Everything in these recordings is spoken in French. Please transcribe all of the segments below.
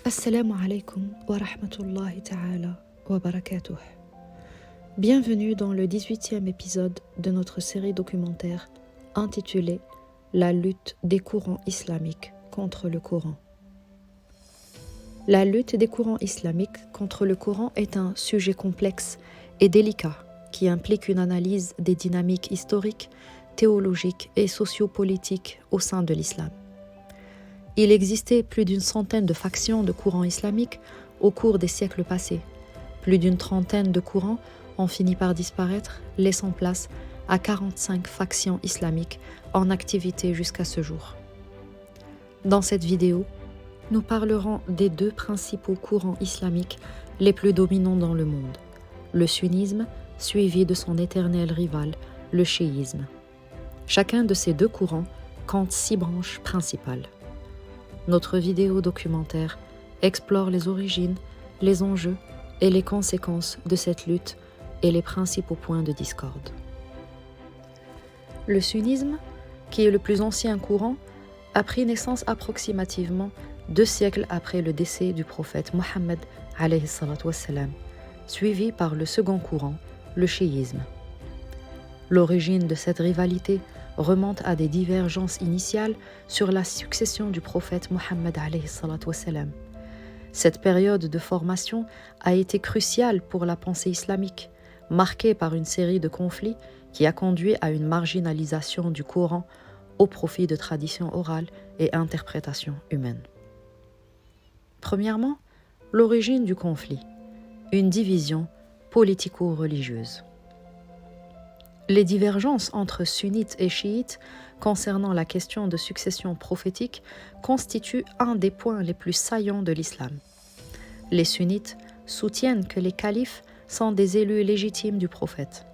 Assalamu alaikum wa rahmatullahi ta'ala wa barakatuh. Bienvenue dans le 18e épisode de notre série documentaire intitulée La lutte des courants islamiques contre le Coran. La lutte des courants islamiques contre le Coran est un sujet complexe et délicat qui implique une analyse des dynamiques historiques, théologiques et sociopolitiques au sein de l'islam. Il existait plus d'une centaine de factions de courants islamiques au cours des siècles passés. Plus d'une trentaine de courants ont fini par disparaître, laissant place à 45 factions islamiques en activité jusqu'à ce jour. Dans cette vidéo, nous parlerons des deux principaux courants islamiques les plus dominants dans le monde, le sunnisme suivi de son éternel rival, le chiisme. Chacun de ces deux courants compte 6 branches principales. Notre vidéo documentaire explore les origines, les enjeux et les conséquences de cette lutte et les principaux points de discorde. Le sunnisme, qui est le plus ancien courant, a pris naissance approximativement 2 siècles après le décès du prophète Mohammed alayhi salatu wassalam, suivi par le second courant, le chiisme. L'origine de cette rivalité remonte à des divergences initiales sur la succession du prophète Mohammed alayhi salatu wassalam. Cette période de formation a été cruciale pour la pensée islamique, marquée par une série de conflits qui a conduit à une marginalisation du Coran au profit de traditions orales et interprétations humaines. Premièrement, l'origine du conflit, une division politico-religieuse. Les divergences entre sunnites et chiites concernant la question de succession prophétique constituent un des points les plus saillants de l'islam. Les sunnites soutiennent que les califes sont des élus légitimes du prophète,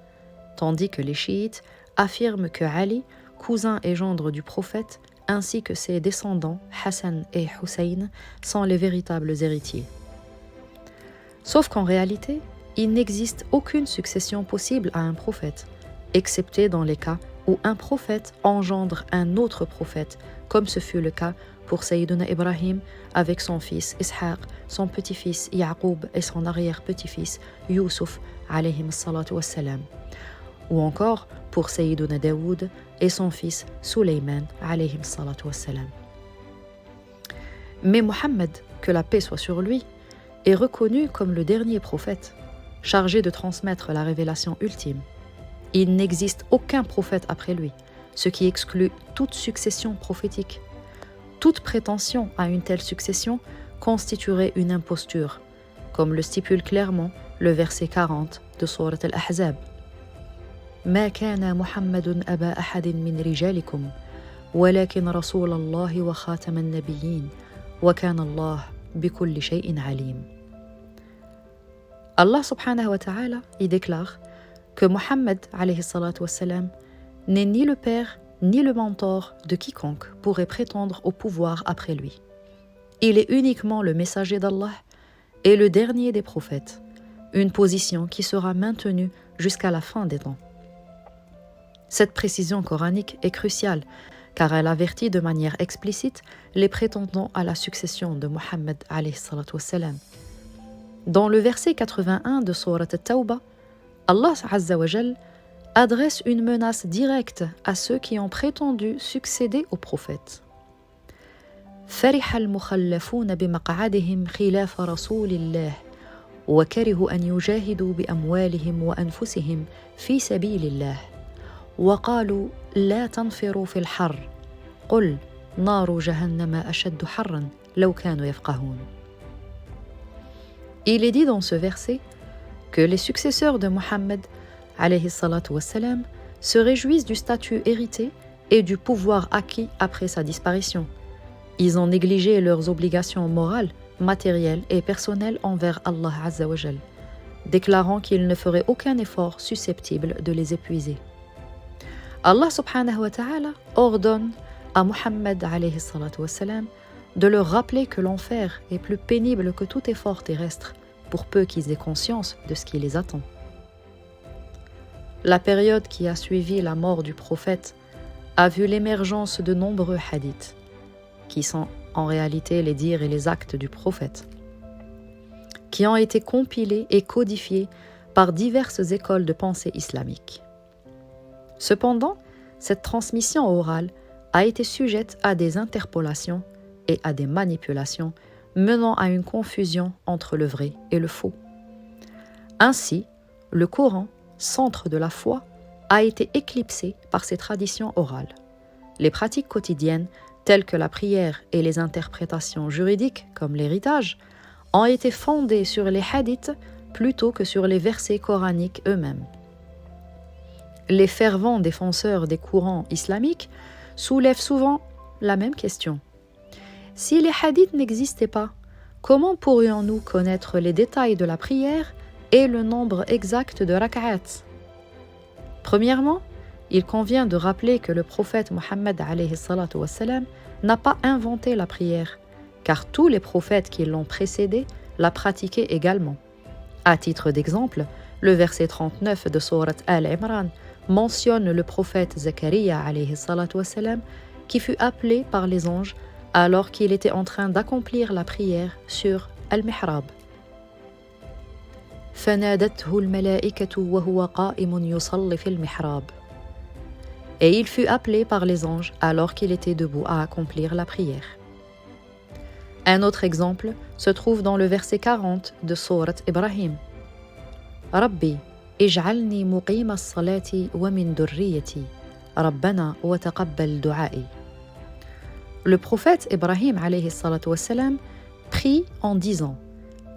tandis que les chiites affirment que Ali, cousin et gendre du prophète, ainsi que ses descendants, Hassan et Hussein, sont les véritables héritiers. Sauf qu'en réalité, il n'existe aucune succession possible à un prophète, excepté dans les cas où un prophète engendre un autre prophète, comme ce fut le cas pour Sayyiduna Ibrahim avec son fils Ishaq, son petit-fils Yaqub et son arrière-petit-fils Youssouf alayhim salatu wassalam, ou encore pour Sayyiduna Daoud et son fils Suleyman alayhim salatu wassalam. Mais Mohammed, que la paix soit sur lui, est reconnu comme le dernier prophète, chargé de transmettre la révélation ultime. Il n'existe aucun prophète après lui, ce qui exclut toute succession prophétique. Toute prétention à une telle succession constituerait une imposture, comme le stipule clairement le verset 40 de Sourate Al-Ahzab. ما كان محمد أبا أحد من رجالكم ولكن رسول الله وخاتم النبيين وكان الله بكل شيء عليم. Allah subhanahu wa ta'ala y déclare que Mohammed alayhi salatu wassalam n'est ni le père ni le mentor de quiconque pourrait prétendre au pouvoir après lui. Il est uniquement le messager d'Allah et le dernier des prophètes, une position qui sera maintenue jusqu'à la fin des temps. Cette précision coranique est cruciale car elle avertit de manière explicite les prétendants à la succession de Mohammed alayhi salatu wassalam. Dans le verset 81 de Sourate At-Tawbah, Allah Azza wa Jal adresse une menace directe à ceux qui ont prétendu succéder au prophète. فرح المخلفون بمقعدهم خلاف رسول الله وكرهوا أن يجاهدوا بأموالهم وأنفسهم في سبيل الله وقالوا لا تنفروا في الحر قل نار جهنم أشد حرا لو كانوا يفقهون. Il est dit dans ce verset que les successeurs de Mohammed alayhi salatu wassalam se réjouissent du statut hérité et du pouvoir acquis après sa disparition. Ils ont négligé leurs obligations morales, matérielles et personnelles envers Allah Azza wa Jal, déclarant qu'ils ne feraient aucun effort susceptible de les épuiser. Allah subhanahu wa ta'ala ordonne à Mohammed alayhi salatu wassalam de leur rappeler que l'enfer est plus pénible que tout effort terrestre, pour peu qu'ils aient conscience de ce qui les attend. La période qui a suivi la mort du prophète a vu l'émergence de nombreux hadiths, qui sont en réalité les dires et les actes du prophète, qui ont été compilés et codifiés par diverses écoles de pensée islamiques. Cependant, cette transmission orale a été sujette à des interpolations et à des manipulations menant à une confusion entre le vrai et le faux. Ainsi, le Coran, centre de la foi, a été éclipsé par ces traditions orales. Les pratiques quotidiennes, telles que la prière et les interprétations juridiques, comme l'héritage, ont été fondées sur les hadiths plutôt que sur les versets coraniques eux-mêmes. Les fervents défenseurs des courants islamiques soulèvent souvent la même question. Si les hadiths n'existaient pas, comment pourrions-nous connaître les détails de la prière et le nombre exact de rak'at? Premièrement, il convient de rappeler que le prophète Mohammed n'a pas inventé la prière, car tous les prophètes qui l'ont précédé la pratiquaient également. À titre d'exemple, le verset 39 de sourate Al-Imran mentionne le prophète Zakaria qui fut appelé par les anges alors qu'il était en train d'accomplir la prière sur Al-Mihrab. فنادته الملائكة وهو قائم يصلي في المحراب. Et il fut appelé par les anges alors qu'il était debout à accomplir la prière. Un autre exemple se trouve dans le verset 40 de sourate Ibrahim. Rabbi, ij'alni muqima as-salati wa min dhurriyyati. Rabbana wa taqabbal du'a'i. Le prophète Ibrahim alayhi salatu wassalam prie en disant: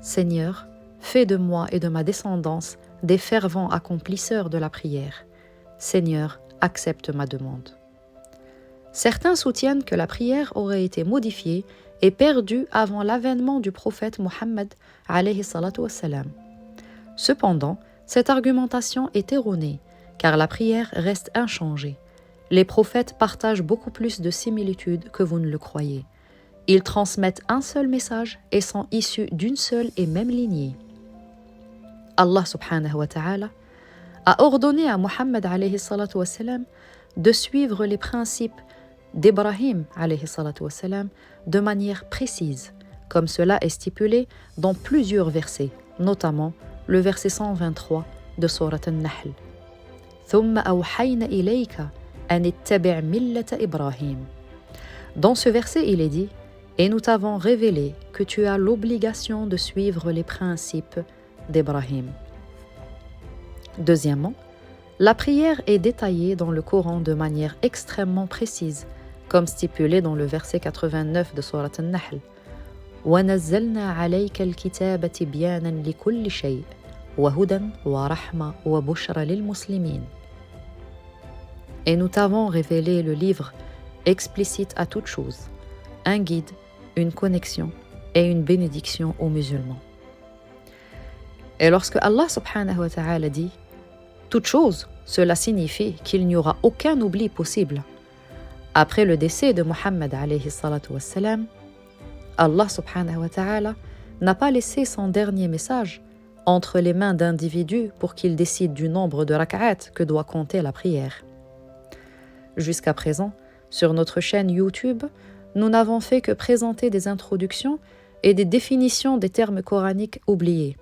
Seigneur, fais de moi et de ma descendance des fervents accomplisseurs de la prière. Seigneur, accepte ma demande. Certains soutiennent que la prière aurait été modifiée et perdue avant l'avènement du prophète Mohammed alayhi salatu wassalam. Cependant, cette argumentation est erronée, car la prière reste inchangée. Les prophètes partagent beaucoup plus de similitudes que vous ne le croyez. Ils transmettent un seul message et sont issus d'une seule et même lignée. Allah subhanahu wa ta'ala a ordonné à Mohammed alayhi salatu wassalam de suivre les principes d'Ibrahim alayhi salatu wassalam de manière précise, comme cela est stipulé dans plusieurs versets, notamment le verset 123 de sourate An-Nahl. ثم أوحينا إليك أن اتبع ملة إبراهيم. Dans ce verset, il est dit: Et nous t'avons révélé que tu as l'obligation de suivre les principes d'Ibrahim. Deuxièmement, la prière est détaillée dans le Coran de manière extrêmement précise, comme stipulé dans le verset 89 de sourate An-Nahl. وَنَزَّلْنَا عَلَيْكَ الْكِتَابَ تِبْيَانًا لِكُلِّ شَيْءٍ وَهُدًى وَرَحْمَةً وَبُشْرًى لِلْمُسْلِمِينَ. Et nous t'avons révélé le livre explicite à toute chose, un guide, une connexion et une bénédiction aux musulmans. Et lorsque Allah subhanahu wa ta'ala dit « toute chose », cela signifie qu'il n'y aura aucun oubli possible. Après le décès de Mohammed alayhi salatu wassalam, Allah subhanahu wa ta'ala n'a pas laissé son dernier message entre les mains d'individus pour qu'ils décident du nombre de rak'at que doit compter la prière. Jusqu'à présent, sur notre chaîne YouTube, nous n'avons fait que présenter des introductions et des définitions des termes coraniques oubliés.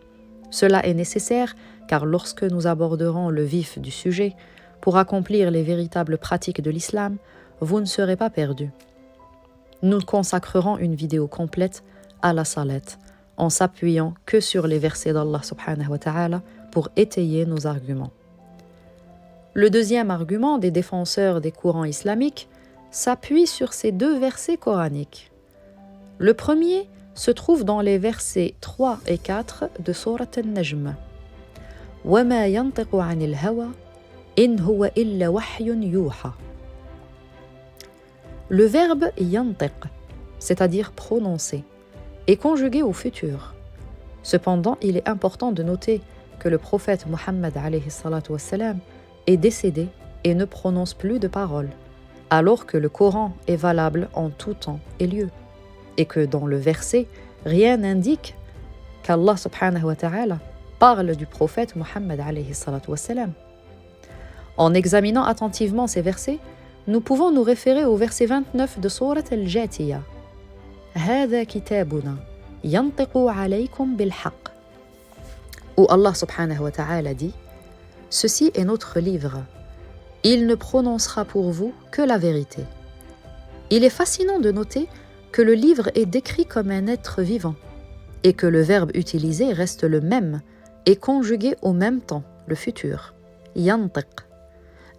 Cela est nécessaire car lorsque nous aborderons le vif du sujet, pour accomplir les véritables pratiques de l'islam, vous ne serez pas perdus. Nous consacrerons une vidéo complète à la salat, en s'appuyant que sur les versets d'Allah subhanahu wa ta'ala pour étayer nos arguments. Le deuxième argument des défenseurs des courants islamiques s'appuie sur ces deux versets coraniques. Le premier se trouve dans les versets 3 et 4 de sourate An-Najm. وَمَا يَنْطِقُ عَنِ الْهَوَى إِنْ هُوَ إِلَّا وَحْيٌ يُوحَى. Le verbe yantiq, c'est-à-dire prononcer, est conjugué au futur. Cependant, il est important de noter que le prophète Mohammed alayhi salatu wassalam est décédé et ne prononce plus de paroles, alors que le Coran est valable en tout temps et lieu, et que dans le verset, rien n'indique qu'Allah subhanahu wa ta'ala parle du prophète Mohammed alayhi salatu wassalam. En examinant attentivement ces versets, nous pouvons nous référer au verset 29 de sourate Al-Jathiya. هذا كتابنا ينطق عليكم بالحق. Où Allah subhanahu wa ta'ala dit: Ceci est notre livre. Il ne prononcera pour vous que la vérité. Il est fascinant de noter que le livre est décrit comme un être vivant et que le verbe utilisé reste le même et conjugué au même temps, le futur. Yantiq.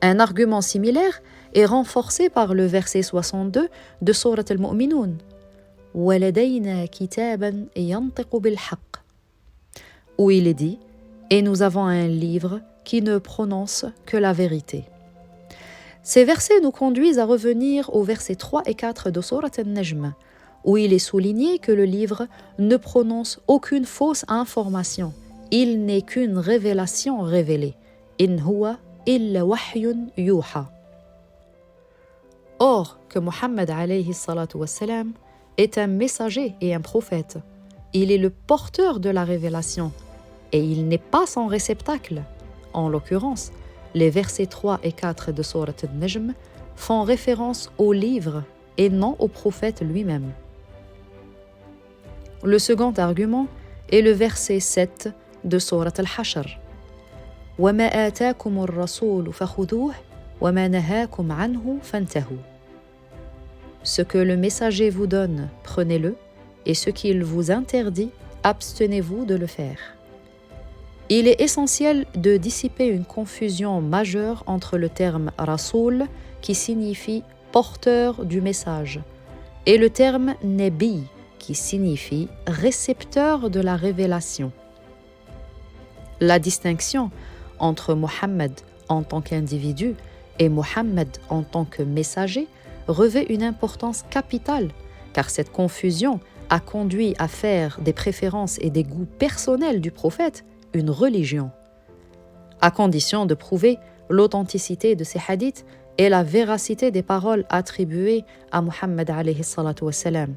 Un argument similaire est renforcé par le verset 62 de Sourate al-Mu'minun. وَلَدَيْنَا كِتَابًا يَنْطِقُ بِالْحَقِّ. Où il est dit: Et nous avons un livre qui ne prononce que la vérité. Ces versets nous conduisent à revenir aux versets 3 et 4 de Sourate al-Najm, où il est souligné que le livre ne prononce aucune fausse information. Il n'est qu'une révélation révélée. In huwa illa wahyun yuha. Or, que Muhammad alayhi salatu wassalam est un messager et un prophète. Il est le porteur de la révélation et il n'est pas son réceptacle. En l'occurrence, les versets 3 et 4 de Sourate al-Najm font référence au livre et non au prophète lui-même. Le second argument est le verset 7 de Sourate al-Hashr. وَمَا آتَاكُمُ الرَّسُولُ فَخُذُوهُ وَمَا نَهَاكُمْ عَنْهُ فَانْتَهُوا. Ce que le messager vous donne, prenez-le, et ce qu'il vous interdit, abstenez-vous de le faire. Il est essentiel de dissiper une confusion majeure entre le terme « rasoul » qui signifie « porteur du message » et le terme « nabi » qui signifie « récepteur de la révélation ». La distinction entre Muhammad en tant qu'individu et Muhammad en tant que messager revêt une importance capitale, car cette confusion a conduit à faire des préférences et des goûts personnels du prophète une religion, à condition de prouver l'authenticité de ces hadiths et la véracité des paroles attribuées à Muhammad alayhi salatu wassalam.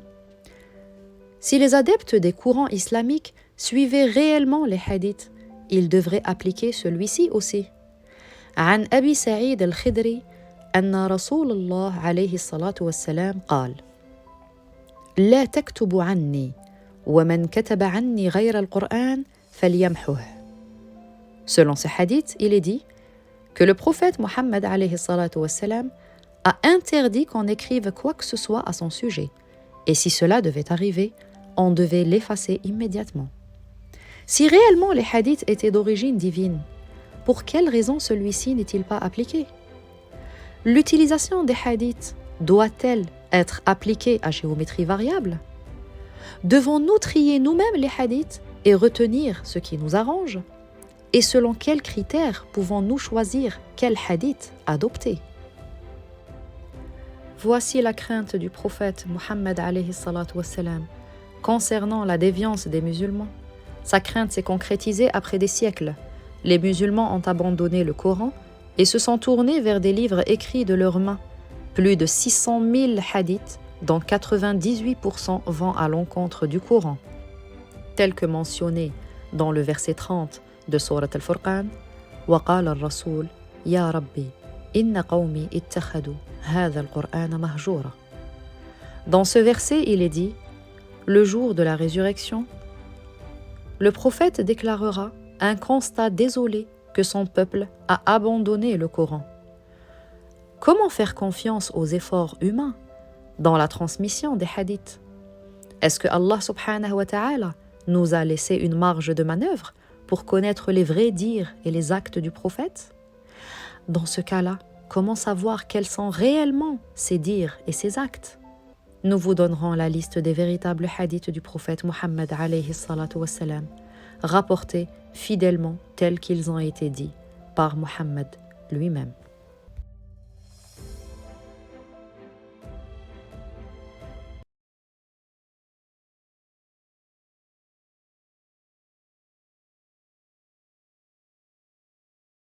Si les adeptes des courants islamiques suivaient réellement les hadiths, ils devraient appliquer celui-ci aussi. عن أبي سعيد الخدري أن رسول الله عليه الصلاة والسلام قال: لا تكتب عني ومن كتب عني غير القرآن فليمحه. Selon ce hadith, il est dit que le prophète Mohammed alayhi salatu wassalam a interdit qu'on écrive quoi que ce soit à son sujet, et si cela devait arriver, on devait l'effacer immédiatement. Si réellement les hadiths étaient d'origine divine, pour quelle raison celui-ci n'est-il pas appliqué? L'utilisation des hadiths doit-elle être appliquée à géométrie variable? Devons-nous trier nous-mêmes les hadiths et retenir ce qui nous arrange? Et selon quels critères pouvons-nous choisir quel hadith adopter? Voici la crainte du prophète Muhammad alayhi salatu wassalam concernant la déviance des musulmans. Sa crainte s'est concrétisée après des siècles. Les musulmans ont abandonné le Coran et se sont tournés vers des livres écrits de leurs mains. Plus de 600 000 hadiths, dont 98% vont à l'encontre du Coran. Tel que mentionné dans le verset 30 de Sourate al-Furqan, وَقَالَ الرَّسُولُ يَا رَبِّي إِنَّ قَوْمِي اتَّخَذُوا هَذَا الْقُرْآنَ مَهْجُورًا. Dans ce verset, il est dit: le jour de la résurrection, le prophète déclarera un constat désolé que son peuple a abandonné le Coran. Comment faire confiance aux efforts humains dans la transmission des hadiths? Est-ce que Allah subhanahu wa ta'ala nous a laissé une marge de manœuvre pour connaître les vrais dires et les actes du prophète? Dans ce cas-là, comment savoir quels sont réellement ses dires et ses actes? Nous vous donnerons la liste des véritables hadiths du prophète Muhammad alayhi salatu wassalam, rapportés fidèlement tels qu'ils ont été dits par Muhammad lui-même.